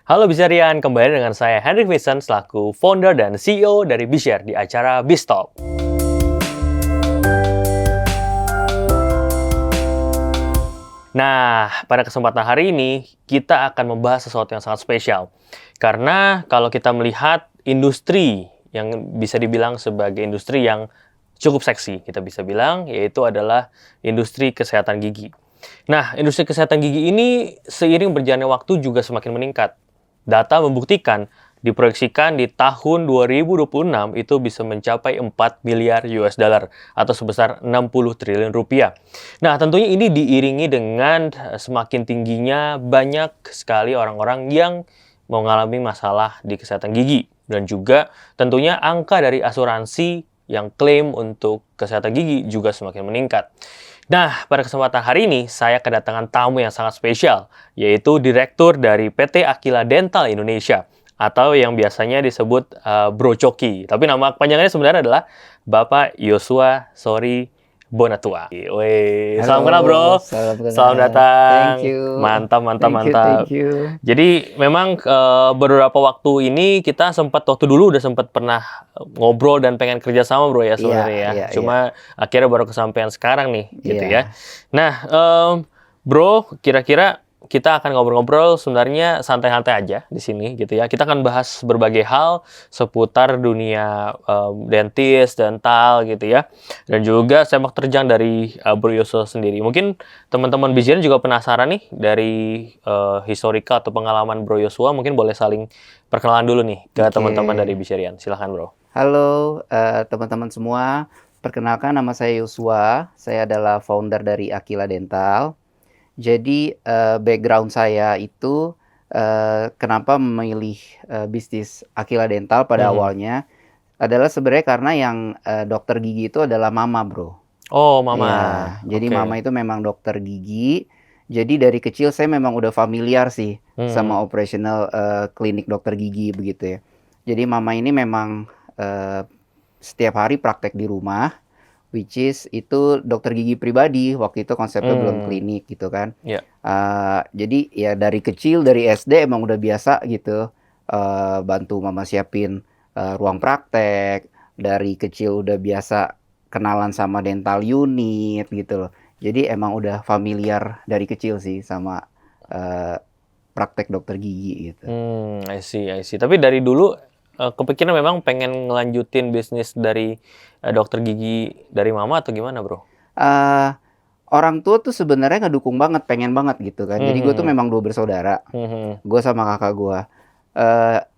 Halo Bizarian, kembali dengan saya Hendrik Vincent selaku founder dan CEO dari Bizshare di acara BizTalk. Nah, pada kesempatan hari ini kita akan membahas sesuatu yang sangat spesial. Karena kalau kita melihat industri yang bisa dibilang sebagai industri yang cukup seksi, kita bisa bilang, yaitu adalah industri kesehatan gigi. Nah, industri kesehatan gigi ini seiring berjalannya waktu juga semakin meningkat. Data membuktikan diproyeksikan di tahun 2026 itu bisa mencapai 4 miliar US dollar atau sebesar 60 triliun rupiah. Nah, tentunya ini diiringi dengan semakin tingginya banyak sekali orang-orang yang mengalami masalah di kesehatan gigi dan juga tentunya angka dari asuransi yang klaim untuk kesehatan gigi juga semakin meningkat. Nah, pada kesempatan hari ini, saya kedatangan tamu yang sangat spesial, yaitu Direktur dari PT Aquila Dental Indonesia, atau yang biasanya disebut Bro Coki. Tapi nama panjangnya sebenarnya adalah Bapak Yosua Sori Bonatua. Wih, salam kenal bro. Salam kenal. Selamat datang. Thank you. Mantap. Thank you. Jadi memang beberapa waktu ini kita waktu dulu udah sempat pernah ngobrol dan pengen kerja sama bro ya sebenarnya ya. Iya, Cuma akhirnya baru kesampaian sekarang nih gitu Iya. ya. Nah, bro, kira-kira kita akan ngobrol-ngobrol sebenarnya santai-santai aja di sini gitu ya. Kita akan bahas berbagai hal seputar dunia dentis, dental gitu ya. Dan juga sepak terjang dari Bro Yosua sendiri. Mungkin teman-teman Bizshare juga penasaran nih dari historika atau pengalaman Bro Yosua. Mungkin boleh saling perkenalan dulu nih ke teman-teman dari Bizshare. Silahkan bro. Halo teman-teman semua. Perkenalkan, nama saya Yosua. Saya adalah founder dari Aquila Dental. Jadi background saya itu kenapa memilih bisnis Aquila Dental pada awalnya adalah sebenarnya karena yang dokter gigi itu adalah mama bro. Oh mama. Ya, jadi mama itu memang dokter gigi. Jadi dari kecil saya memang udah familiar sih sama operational klinik dokter gigi begitu ya. Jadi mama ini memang setiap hari praktek di rumah. Which is itu dokter gigi pribadi, waktu itu konsepnya belum klinik gitu kan. Yeah. Jadi ya dari kecil, dari SD emang udah biasa gitu, bantu mama siapin ruang praktek. Dari kecil udah biasa kenalan sama dental unit gitu loh. Jadi emang udah familiar dari kecil sih sama praktek dokter gigi gitu. I see. Tapi dari dulu kepikiran memang pengen ngelanjutin bisnis dari dokter gigi dari mama atau gimana bro? Orang tua tuh sebenarnya ngedukung banget, pengen banget gitu kan. Jadi gue tuh memang 2 bersaudara, gue sama kakak gue.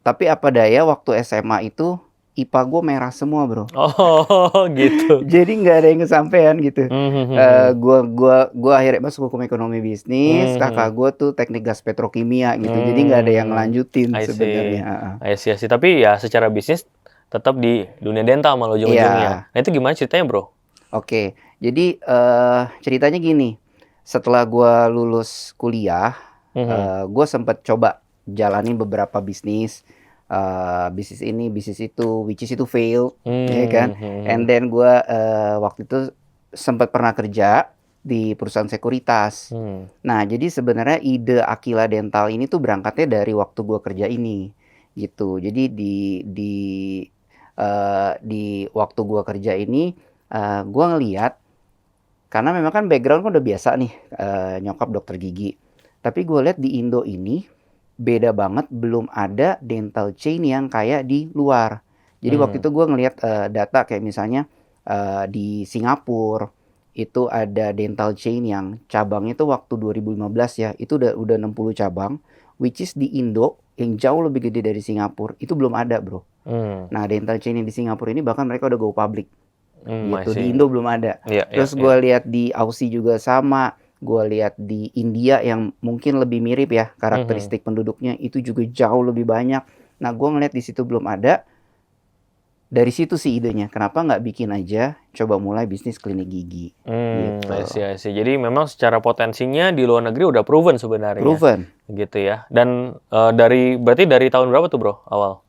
Tapi apa daya waktu SMA itu IPA gue merah semua bro. Oh gitu. Jadi nggak ada yang kesampean gitu. Gue akhirnya masuk hukum ekonomi bisnis, kakak gue tuh teknik gas petrokimia gitu. Jadi nggak ada yang ngelanjutin sebenarnya. I see. Tapi ya secara bisnis tetap di dunia dental malah ujung-ujungnya. Nah itu gimana ceritanya bro? Oke, jadi ceritanya gini. Setelah gue lulus kuliah, gue sempat coba jalanin beberapa bisnis. Bisnis ini, bisnis itu, which is itu fail, ya kan? And then gue waktu itu sempat pernah kerja di perusahaan sekuritas. Nah, jadi sebenarnya ide Aquila Dental ini tuh berangkatnya dari waktu gue kerja ini, gitu. Jadi di waktu gue kerja ini, gue ngeliat, karena memang kan background kan udah biasa nih, nyokap dokter gigi. Tapi gue lihat di Indo ini beda banget, belum ada dental chain yang kayak di luar. Jadi waktu itu gue ngelihat data kayak misalnya di Singapura itu ada dental chain yang cabangnya itu waktu 2015 ya, itu udah 60 cabang, which is di Indo yang jauh lebih gede dari Singapura itu belum ada bro. Nah dental chain yang di Singapura ini bahkan mereka udah go public. Gitu di Indo belum ada. Terus gue lihat di Aussie juga sama. Gue lihat di India yang mungkin lebih mirip ya karakteristik penduduknya itu juga jauh lebih banyak. Nah gue ngeliat di situ belum ada. Dari situ sih idenya. Kenapa nggak bikin aja coba mulai bisnis klinik gigi? Gitu. I see. Jadi memang secara potensinya di luar negeri udah proven sebenarnya. Proven. Gitu ya. Dan berarti dari tahun berapa tuh bro awal?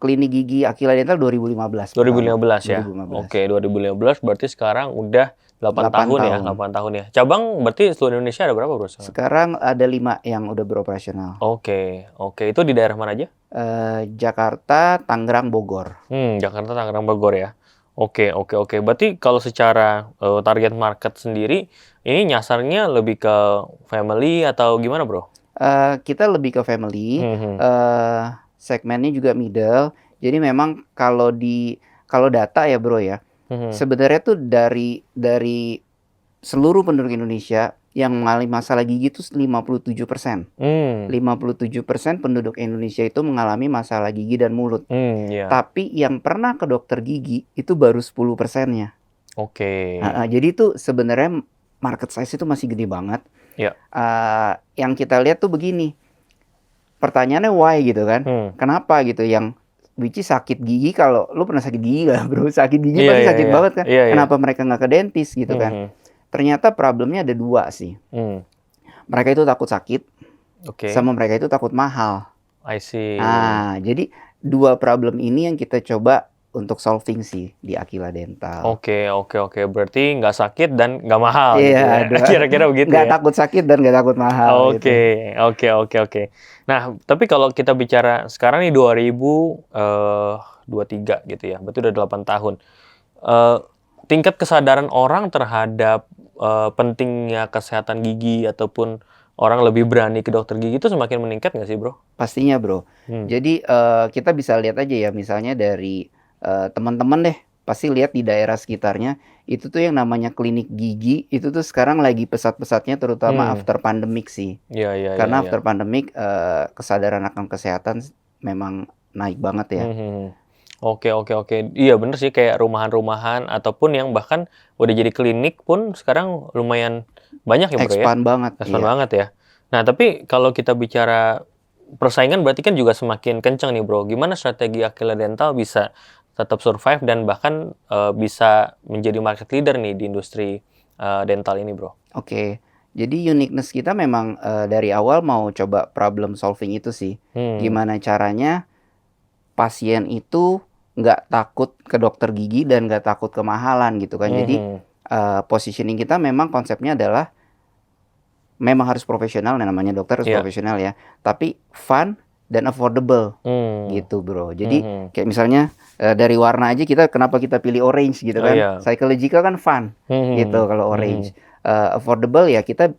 Klinik gigi Aquila Dental 2015. 2015 ya. 2015. Oke, 2015 berarti sekarang udah 8 8 tahun ya, tahun. 8 tahun ya. Cabang berarti seluruh Indonesia ada berapa bro sekarang? Sekarang ada 5 yang udah beroperasional. Oke, itu di daerah mana aja? Jakarta, Tangerang, Bogor. Jakarta, Tangerang, Bogor ya. Oke. Berarti kalau secara target market sendiri, ini nyasarnya lebih ke family atau gimana bro? Kita lebih ke family, Hmm. segmennya juga middle. Jadi memang kalau data ya bro ya, Hmm. sebenarnya tuh dari seluruh penduduk Indonesia yang mengalami masalah gigi itu 57%. 57% penduduk Indonesia itu mengalami masalah gigi dan mulut. Iya. Tapi yang pernah ke dokter gigi itu baru 10%-nya. Oke. Jadi itu sebenarnya market size itu masih gede banget. Ya. Yang kita lihat tuh begini, pertanyaannya why gitu kan? Kenapa gitu? Yang which is sakit gigi, kalau lu pernah sakit gigi gak bro? Sakit gigi pasti sakit banget kan? Kenapa mereka nggak ke dentist gitu kan? Ternyata problemnya ada 2 sih. Mereka itu takut sakit, sama mereka itu takut mahal. I see. Jadi 2 problem ini yang kita coba untuk solving sih di Aquila Dental. Oke. Berarti nggak sakit dan nggak mahal Iya, gitu ya. Kira-kira begitu nggak ya. takut sakit dan nggak takut mahal. Oke. Nah, tapi kalau kita bicara sekarang nih 2023 gitu ya, berarti udah 8 tahun. Tingkat kesadaran orang terhadap pentingnya kesehatan gigi ataupun orang lebih berani ke dokter gigi itu semakin meningkat nggak sih, bro? Pastinya, bro. Jadi kita bisa lihat aja ya, misalnya dari teman-teman deh, pasti lihat di daerah sekitarnya, itu tuh yang namanya klinik gigi, itu tuh sekarang lagi pesat-pesatnya, terutama after pandemic sih. Iya. Karena after pandemic, kesadaran akan kesehatan memang naik banget ya. Oke. Iya bener sih, kayak rumahan-rumahan ataupun yang bahkan udah jadi klinik pun sekarang lumayan banyak ya bro ya? Expand banget. Expand banget ya. Nah tapi kalau kita bicara persaingan berarti kan juga semakin kencang nih bro. Gimana strategi Aquila Dental bisa tetap survive dan bahkan bisa menjadi market leader nih di industri dental ini bro? Oke. Jadi uniqueness kita memang dari awal mau coba problem solving itu sih. Gimana caranya pasien itu nggak takut ke dokter gigi dan nggak takut kemahalan gitu kan. Jadi positioning kita memang konsepnya adalah memang harus profesional, namanya dokter harus profesional ya. Tapi fun dan affordable gitu bro. Jadi kayak misalnya dari warna aja kenapa kita pilih orange gitu kan. Psychological kan fun gitu kalau orange. Affordable ya kita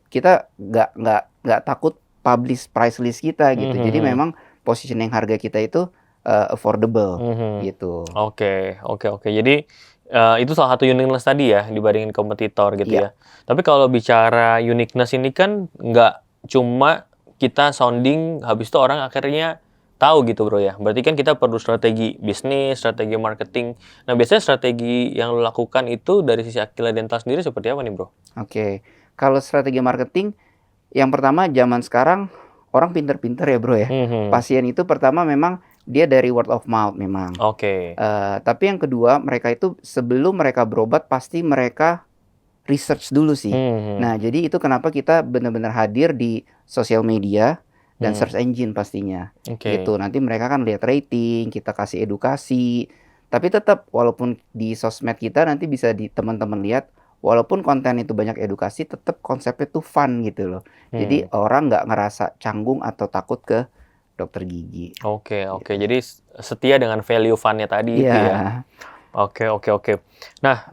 nggak takut publish price list kita gitu. Jadi memang positioning harga kita itu affordable gitu. Oke. Jadi itu salah satu uniqueness tadi ya dibandingin kompetitor gitu ya. Tapi kalau bicara uniqueness ini kan nggak cuma kita sounding habis itu orang akhirnya tahu gitu bro ya. Berarti kan kita perlu strategi bisnis, strategi marketing. Nah biasanya strategi yang lo lakukan itu dari sisi Aquila Dental sendiri seperti apa nih bro? Oke. Kalau strategi marketing, yang pertama zaman sekarang orang pinter-pinter ya bro ya. Pasien itu pertama memang dia dari word of mouth memang. Tapi yang kedua, mereka itu sebelum mereka berobat pasti mereka research dulu sih. Nah, jadi itu kenapa kita benar-benar hadir di sosial media dan search engine pastinya. Gitu. Nanti mereka kan lihat rating, kita kasih edukasi. Tapi tetap walaupun di sosmed kita nanti bisa di teman-teman lihat, walaupun konten itu banyak edukasi, tetap konsepnya tuh fun gitu loh. Jadi orang nggak ngerasa canggung atau takut ke dokter gigi. Oke. Jadi setia dengan value fun-nya tadi itu ya. Oke. Nah,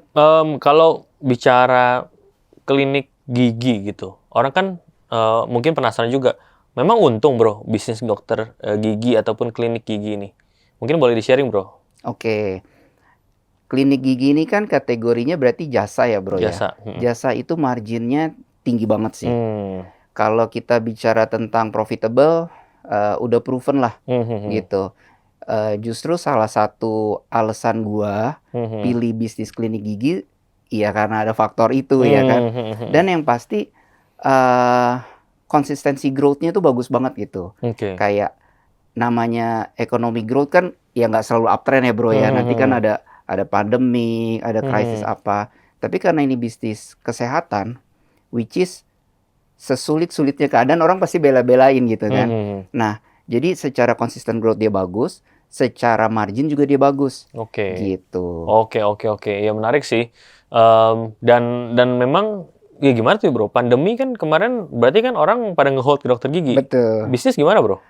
kalau bicara klinik gigi gitu, orang kan mungkin penasaran juga. Memang untung bro bisnis dokter gigi ataupun klinik gigi ini. Mungkin boleh di-sharing bro. Oke. Klinik gigi ini kan kategorinya berarti jasa ya bro ya. Jasa itu marginnya tinggi banget sih. Kalau kita bicara tentang profitable, udah proven lah gitu. Justru salah satu alasan gua pilih bisnis klinik gigi ya karena ada faktor itu ya kan. Dan yang pasti konsistensi growth-nya tuh bagus banget gitu. Kayak namanya economic growth kan ya nggak selalu uptrend ya bro ya. Nanti kan ada pandemi, ada krisis apa. Tapi karena ini bisnis kesehatan, which is sesulit-sulitnya keadaan orang pasti bela-belain gitu kan. Nah, jadi secara konsisten growth dia bagus, secara margin juga dia bagus. Gitu. Oke. Ya menarik sih. Dan memang ya gimana tuh bro? Pandemi kan kemarin berarti kan orang pada nge-hold ke dokter gigi. Betul. Bisnis gimana bro?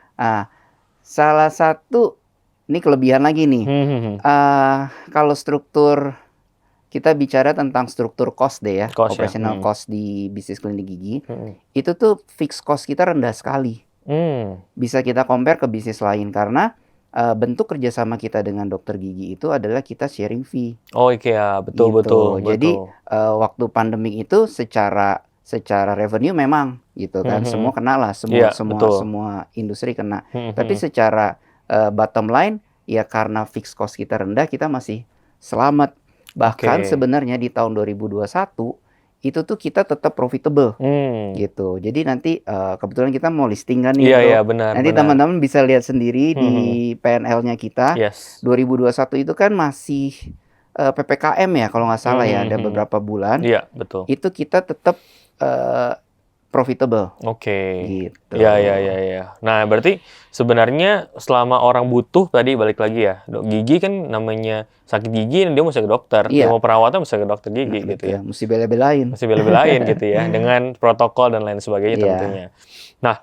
Salah satu ini kelebihan lagi nih. Kalau struktur kita bicara tentang struktur cost deh ya, Cost ya. operational cost di bisnis klinik gigi, itu tuh fixed cost kita rendah sekali. Bisa kita compare ke bisnis lain karena bentuk kerjasama kita dengan dokter gigi itu adalah kita sharing fee. Oh iya, betul Gitu. betul. Jadi betul. waktu pandemi itu secara revenue memang gitu kan, semua kena lah, Iya, betul. semua industri kena. Tapi secara bottom line ya karena fixed cost kita rendah, kita masih selamat. Bahkan Oke. sebenarnya di tahun 2021 itu tuh kita tetap profitable gitu. Jadi nanti kebetulan kita mau listing kan nih Iya bro. iya benar. Nanti benar. teman-teman bisa lihat sendiri di PNL-nya kita. Yes. 2021 itu kan masih PPKM ya kalau nggak salah ya, ada beberapa bulan. Iya betul. Itu kita tetap profitable. Oke. Gitu. Ya. Nah, berarti sebenarnya selama orang butuh tadi balik lagi ya. Gigi kan namanya sakit gigi dia mesti ke dokter. Iya. Dia mau perawatan mesti ke dokter gigi gitu ya. Mesti bela-belain. Mesti bela-belain gitu ya dengan protokol dan lain sebagainya Iya. tentunya. Nah,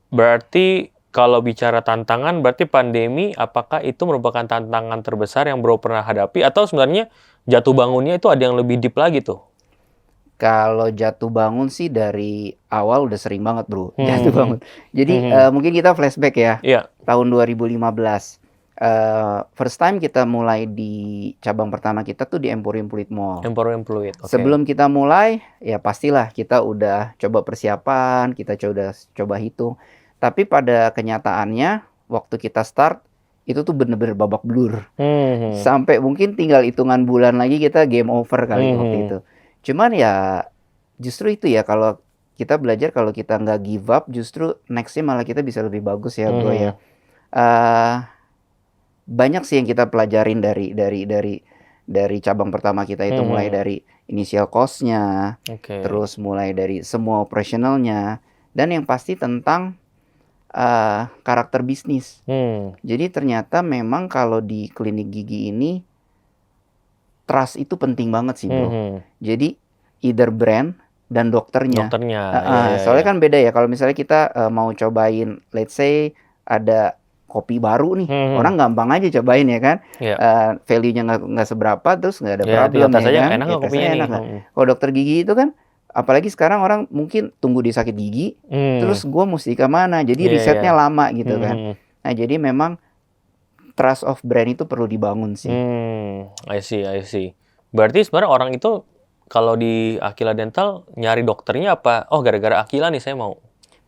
berarti kalau bicara tantangan berarti pandemi apakah itu merupakan tantangan terbesar yang bro pernah hadapi atau sebenarnya jatuh bangunnya itu ada yang lebih deep lagi tuh? Kalau jatuh bangun sih dari awal udah sering banget bro, jatuh bangun. Jadi mungkin kita flashback ya, Iya. tahun 2015. First time kita mulai di cabang pertama kita tuh di Emporium Fluid Mall. Emporium Fluid. Oke. Sebelum kita mulai, ya pastilah kita udah coba persiapan, kita coba hitung. Tapi pada kenyataannya, waktu kita start, itu tuh bener-bener babak belur. Sampai mungkin tinggal hitungan bulan lagi kita game over kali waktu itu. Cuman ya justru itu ya, kalau kita belajar, kalau kita nggak give up, justru nextnya malah kita bisa lebih bagus ya bro ya. Banyak sih yang kita pelajarin dari cabang pertama kita itu, mulai dari initial cost-nya, terus mulai dari semua operationalnya, dan yang pasti tentang karakter bisnis. Jadi ternyata memang kalau di klinik gigi ini trust itu penting banget sih bro. Jadi either brand dan dokternya. Soalnya kan beda ya, kalau misalnya kita mau cobain, let's say ada kopi baru nih, orang gampang aja cobain ya kan. Value-nya nggak seberapa, terus nggak ada problem ya kan. Enak nggak kopinya nih? Kalau dokter gigi itu kan, apalagi sekarang orang mungkin tunggu di sakit gigi, terus gue mesti ke mana, jadi risetnya lama gitu kan. Nah jadi memang trust of brand itu perlu dibangun sih. I see. Berarti sebenarnya orang itu kalau di Aquila Dental nyari dokternya apa? Oh gara-gara Aquila nih saya mau.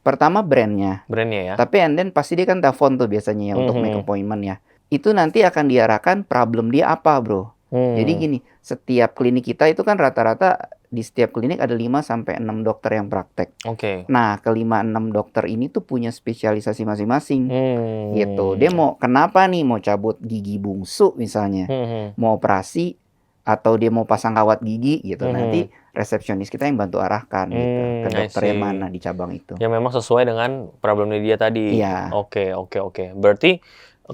Pertama brandnya ya. Tapi and then pasti dia kan telepon tuh biasanya ya untuk make appointment ya. Itu nanti akan diarahkan problem dia apa bro. Jadi gini, setiap klinik kita itu kan rata-rata di setiap klinik ada 5-6 dokter yang praktek. Nah, ke 5-6 dokter ini tuh punya spesialisasi masing-masing. Gitu. Dia mau kenapa nih, mau cabut gigi bungsu misalnya, mau operasi, atau dia mau pasang kawat gigi gitu. Nanti resepsionis kita yang bantu arahkan gitu ke dokter yang mana di cabang itu. Yang memang sesuai dengan problemnya dia tadi. Iya. Oke. Berarti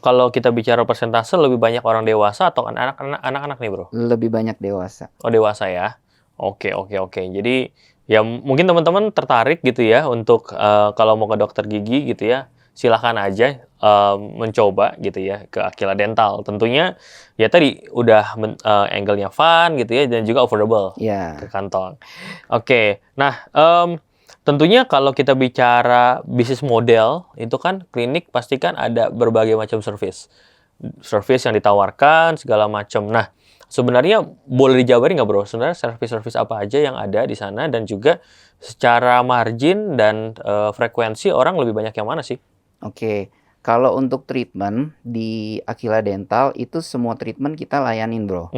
kalau kita bicara persentase lebih banyak orang dewasa atau anak-anak nih bro? Lebih banyak dewasa. Oh dewasa ya. Oke. Jadi ya mungkin teman-teman tertarik gitu ya untuk kalau mau ke dokter gigi gitu ya, silahkan aja mencoba gitu ya ke Aquila Dental. Tentunya ya tadi udah angle-nya fun gitu ya, dan juga affordable ke kantong. Oke. Nah tentunya kalau kita bicara bisnis model, itu kan klinik pasti kan ada berbagai macam service yang ditawarkan, segala macam. Nah, sebenarnya boleh dijabarin nggak bro? Sebenarnya service apa aja yang ada di sana, dan juga secara margin dan frekuensi orang lebih banyak yang mana sih? Oke. Kalau untuk treatment di Aquila Dental itu semua treatment kita layanin bro.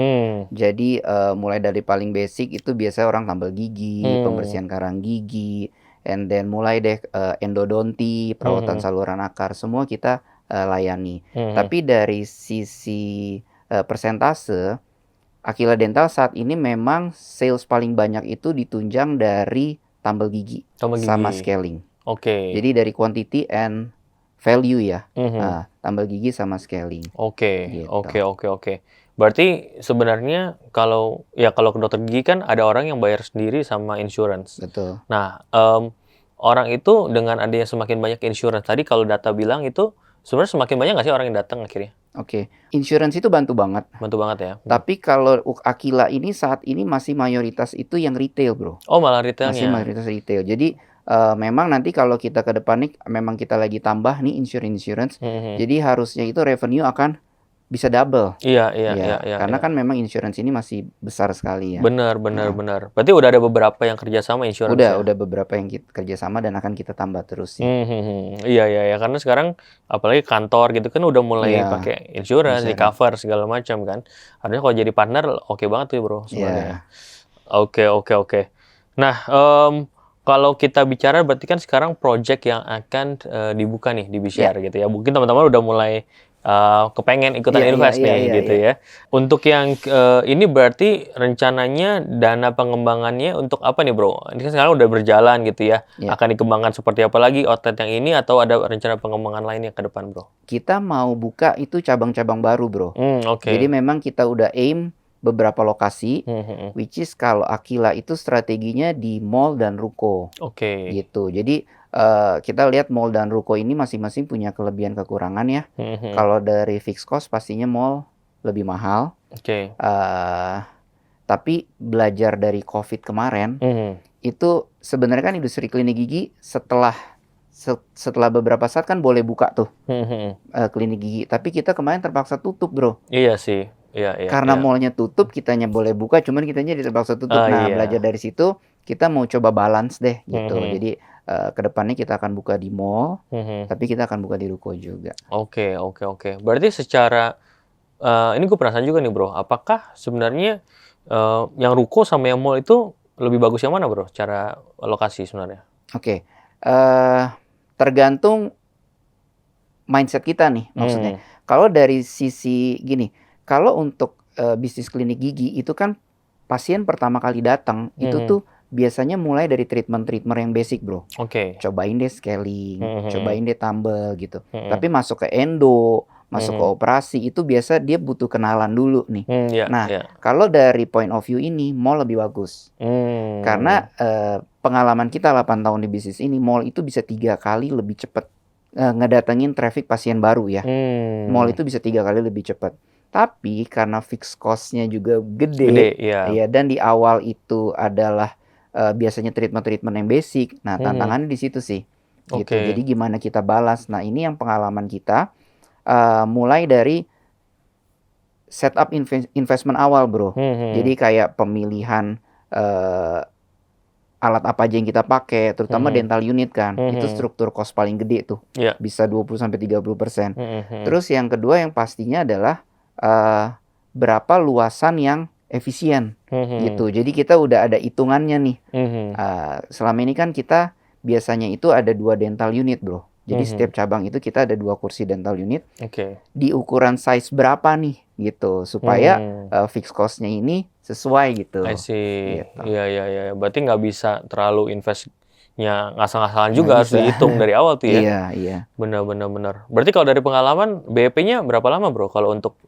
Jadi mulai dari paling basic itu biasanya orang tambal gigi, pembersihan karang gigi, and then mulai deh endodonti, perawatan saluran akar, semua kita layani. Tapi dari sisi persentase, Aquila Dental saat ini memang sales paling banyak itu ditunjang dari tambal gigi sama scaling. Jadi dari quantity and value ya, tambal gigi sama scaling. Oke. Berarti sebenarnya kalau ke dokter gigi kan ada orang yang bayar sendiri sama insurance. Betul. Nah, orang itu dengan adanya semakin banyak insurance tadi kalau data bilang itu sebenarnya semakin banyak nggak sih orang yang datang akhirnya? Oke, insurance itu bantu banget. Bantu banget ya. Tapi kalau Aquila ini saat ini masih mayoritas itu yang retail, bro. Oh, malah Masih retailnya. mayoritas retail. Jadi memang nanti kalau kita ke depan nih, memang kita lagi tambah nih insurance. Mhm. Jadi harusnya itu revenue akan bisa double. Iya. Karena kan memang insurance ini masih besar sekali ya. Benar. Nah. Berarti udah ada beberapa yang kerja sama insurance ya? Udah beberapa yang kerja sama dan akan kita tambah terus sih. Iya. Karena sekarang apalagi kantor gitu kan udah mulai Iya, pakai insurance, di insurance. cover segala macam kan. Harusnya kalau jadi partner oke banget tuh bro sebenarnya. Iya. Oke. Nah, kalau kita bicara berarti kan sekarang project yang akan dibuka nih di BCR gitu ya. Mungkin teman-teman udah mulai kepengen ikutan invest nih gitu ya. Untuk yang ini berarti rencananya dana pengembangannya untuk apa nih bro? Ini kan sekarang udah berjalan gitu ya. Iya. Akan dikembangkan seperti apa lagi outlet yang ini atau ada rencana pengembangan lainnya ke depan bro? Kita mau buka itu cabang-cabang baru, bro. Oke. Jadi memang kita udah aim beberapa lokasi, Mhm. which is kalau Aquila itu strateginya di mall dan ruko Oke. gitu. Jadi kita lihat mall dan ruko ini masing-masing punya kelebihan kekurangan ya. Mhm. Kalau dari fixed cost pastinya mall lebih mahal. Oke. Tapi belajar dari COVID kemarin, Mhm. itu sebenarnya kan industri klinik gigi setelah beberapa saat kan boleh buka tuh Mhm. klinik gigi. Tapi kita kemarin terpaksa tutup, bro. Iya sih. Iya. Karena mallnya tutup, kitanya boleh buka, cuman kitanya terpaksa tutup. Ah, Nah, iya. belajar dari situ, kita mau coba balance deh gitu. Mhm. Jadi kedepannya kita akan buka di mall, Mhm. tapi kita akan buka di ruko juga. Oke. Berarti secara ini gue penasaran juga nih bro, apakah sebenarnya yang ruko sama yang mall itu lebih bagus yang mana bro? Secara lokasi sebenarnya? Oke, tergantung mindset kita nih maksudnya. Kalau dari sisi gini, kalau untuk bisnis klinik gigi itu kan pasien pertama kali datang itu tuh biasanya mulai dari treatment yang basic, bro. Oke. Cobain deh scaling, cobain deh tumble gitu. Mhm. Tapi masuk ke endo, masuk ke operasi itu biasa dia butuh kenalan dulu nih. Iya. Nah, kalau dari point of view ini mall lebih bagus. Karena pengalaman kita 8 tahun di bisnis ini, mall itu bisa 3 kali lebih cepat ngedatengin traffic pasien baru ya. Mall itu bisa 3 kali lebih cepat. Tapi karena fixed cost-nya juga gede, iya. ya, dan di awal itu adalah biasanya treatment yang basic. Nah, tantangannya di situ sih. Gitu. Oke. Jadi gimana kita balas? Nah, ini yang pengalaman kita mulai dari setup investment awal, bro. Jadi kayak pemilihan alat apa aja yang kita pakai, terutama dental unit kan. Itu struktur cost paling gede tuh. Iya. Bisa 20-30%. Terus yang kedua yang pastinya adalah berapa luasan yang efisien gitu. Jadi kita udah ada hitungannya nih. Selama ini kan kita biasanya itu ada 2 dental unit, bro. Jadi setiap cabang itu kita ada 2 kursi dental unit. Oke. Di ukuran size berapa nih gitu supaya fixed cost-nya ini sesuai gitu. I see. Gitu. Iya. Berarti nggak bisa terlalu investnya ngasal-ngasalan juga, harus dihitung dari awal tuh ya. Iya. Benar. Berarti kalau dari pengalaman BEP-nya berapa lama bro kalau untuk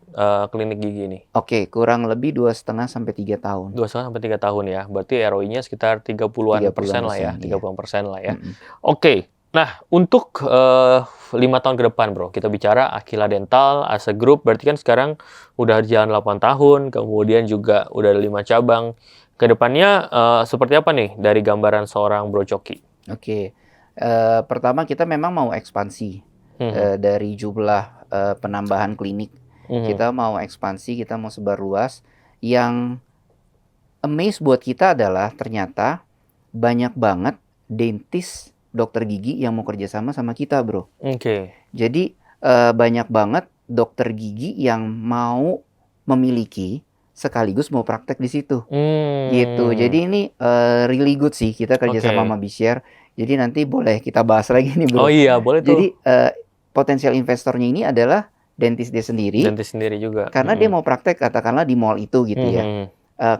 klinik gigi ini? Oke, kurang lebih 2,5 sampai 3 tahun. 2,5 sampai 3 tahun ya. Berarti ROI-nya sekitar 30-an persen lah ya. 30-an persen lah ya. Oke. Nah, untuk 5 tahun ke depan bro, kita bicara Aquila Dental as a group, berarti kan sekarang udah jalan 8 tahun, kemudian juga udah ada 5 cabang. Kedepannya seperti apa nih dari gambaran seorang Bro Coki? Oke, pertama kita memang mau ekspansi dari jumlah penambahan klinik. Kita mau ekspansi, kita mau sebar luas. Yang amaze buat kita adalah ternyata banyak banget dentist, dokter gigi yang mau kerjasama sama kita, bro. Oke. Jadi banyak banget dokter gigi yang mau memiliki sekaligus mau praktek di situ, gitu. Jadi ini really good sih kita kerjasama sama BCR. Jadi nanti boleh kita bahas lagi nih, bro. Oh iya, boleh tuh. Jadi potensial investornya ini adalah dentist dia sendiri. Dentist sendiri juga. Karena dia mau praktek katakanlah di mall itu gitu ya.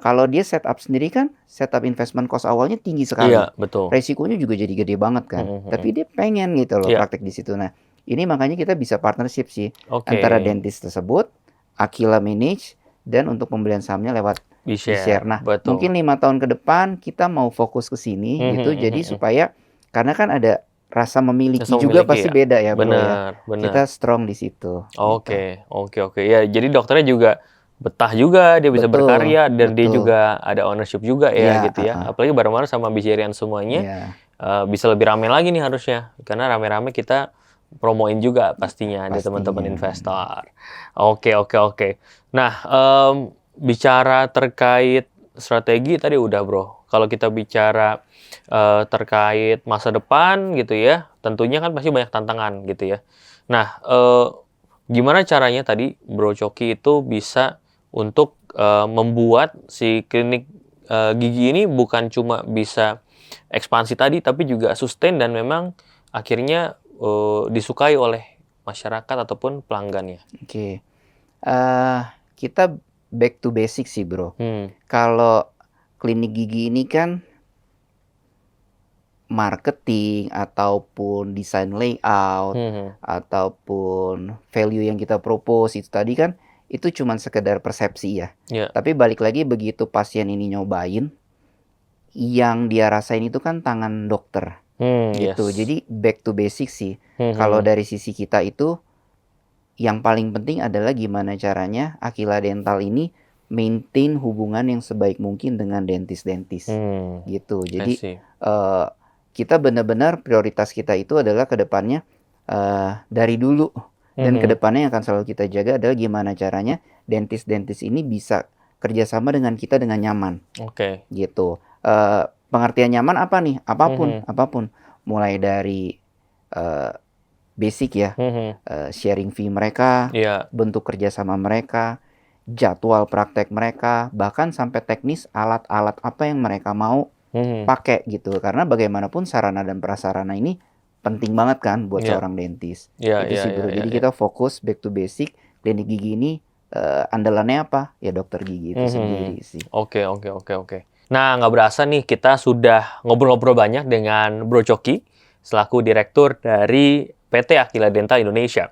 Kalau dia setup sendiri kan, setup investment cost awalnya tinggi sekali. Iya, betul. Resikonya juga jadi gede banget kan. Tapi dia pengen gitu loh praktek di situ. Nah, ini makanya kita bisa partnership sih antara dentist tersebut, Aquila manage, dan untuk pembelian sahamnya lewat B-share. B-share. Nah, Betul. mungkin 5 tahun ke depan kita mau fokus ke sini gitu. Jadi supaya karena kan ada rasa memiliki Rasa juga memiliki pasti ya. beda ya, Bro ya. Benar. Kita strong di situ. Gitu. Oke. Ya, jadi dokternya juga betah juga, dia bisa Betul, berkarya dan dia betul. juga ada ownership juga ya Iya, gitu ya. Apalagi bareng-bareng sama Bijarian semuanya. Iya. Bisa lebih ramai lagi nih harusnya. Karena rame-rame kita promoin juga pastinya ada teman-teman Pastinya. investor. Oke. Nah, bicara terkait strategi tadi udah, Bro. Kalau kita bicara terkait masa depan gitu ya, tentunya kan pasti banyak tantangan gitu ya. Nah, gimana caranya tadi Bro Coki itu bisa untuk membuat si klinik gigi ini bukan cuma bisa ekspansi tadi, tapi juga sustain dan memang akhirnya disukai oleh masyarakat ataupun pelanggannya. Oke. Kita back to basic sih, Bro. Hmm. Kalau klinik gigi ini kan marketing ataupun desain layout ataupun value yang kita propose itu tadi kan itu cuma sekedar persepsi ya. Ya. Tapi balik lagi begitu pasien ini nyobain, yang dia rasain itu kan tangan dokter gitu. Yes. Jadi back to basic sih. Kalau dari sisi kita itu yang paling penting adalah gimana caranya Aquila Dental ini maintain hubungan yang sebaik mungkin dengan dentis-dentis gitu. Jadi kita benar-benar prioritas kita itu adalah ke depannya dari dulu dan ke depannya yang akan selalu kita jaga adalah gimana caranya dentis-dentis ini bisa kerjasama dengan kita dengan nyaman. Oke. Gitu. Pengertian nyaman apa nih? Apapun. Mulai dari basic ya, sharing fee mereka, bentuk kerjasama mereka, jadwal praktek mereka, bahkan sampai teknis alat-alat apa yang mereka mau pakai gitu. Karena bagaimanapun sarana dan prasarana ini penting banget kan buat seorang dentis. Itu sih, Bro. Jadi kita fokus back to basic. Klinik gigi ini andalannya apa? Ya dokter gigi itu sendiri sih. Oke. Nah, nggak berasa nih kita sudah ngobrol-ngobrol banyak dengan Bro Coki selaku direktur dari PT Aquila Dental Indonesia.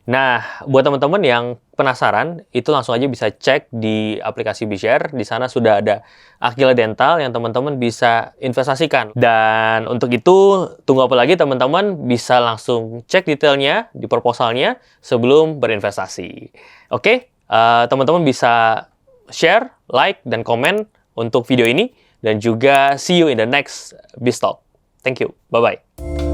Nah, buat teman-teman yang penasaran, itu langsung aja bisa cek di aplikasi B-Share. Di sana sudah ada Aquila Dental yang teman-teman bisa investasikan. Dan untuk itu, tunggu apa lagi teman-teman bisa langsung cek detailnya di proposalnya sebelum berinvestasi. Oke, teman-teman bisa share, like, dan komen untuk video ini. Dan juga see you in the next BizTalk. Thank you. Bye-bye.